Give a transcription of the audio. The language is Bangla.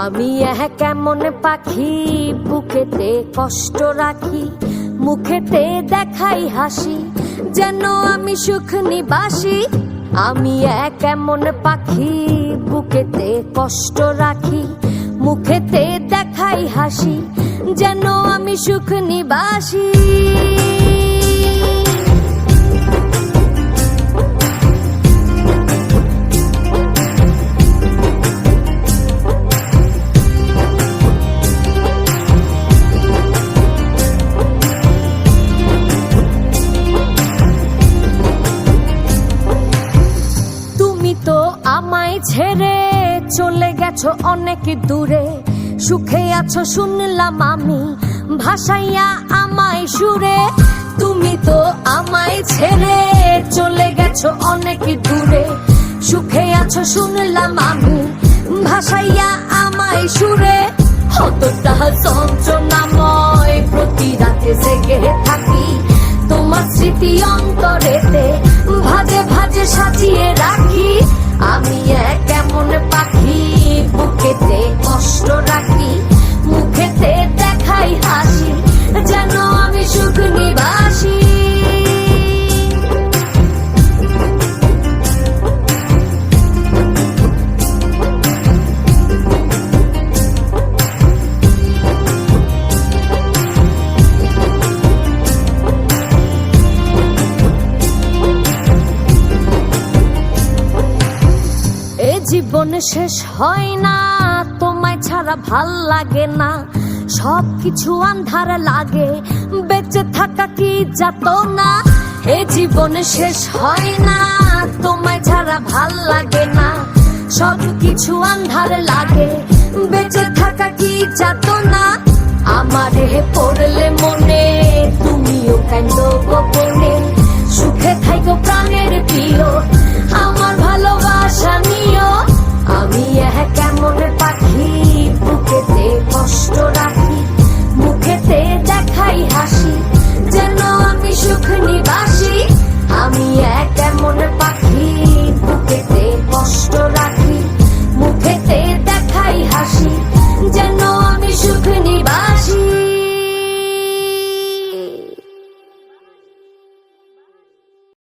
আমি কেমন পাখি, বুকেতে কষ্ট রাখি, মুখেতে দেখাই হাসি, যেন আমি সুখ নিবাসী। আমি কেমন পাখি, বুকেতে কষ্ট রাখি, মুখেতে দেখাই হাসি, যেন আমি সুখ নিবাসী। আমায় ছেড়ে চলে গেছো অনেক দূরে, সুখে আছো শুনলাম আমি, ভাসাইয়া আমায় সুরে। তুমি তো আমায় ছেড়ে চলে গেছো অনেক দূরে, সুখে আছো শুনলাম আমি, ভাসাইয়া আমায় সুরে। কতটা যন্ত্রণাময় প্রতি রাতে জেগে থাকি, তোমার স্মৃতি অন্তরেতে ভাজে ভাজে সাজিয়ে রাখি। আমি কেমন পাখি, বুকেতে কষ্ট রাখি, মুখেতে দেখাই হাসি, যেন আমি সুখ নিবাসী। জীবন শেষ হয় না, তোমায় ছাড়া ভাল লাগে না, সবকিছু আন্ধার লাগে, বেঁচে থাকা কি যাতো না। এ জীবন শেষ হয় না, তোমায় ছাড়া ভাল লাগে না, সবকিছু আন্ধার লাগে, বেঁচে থাকা কি যাতো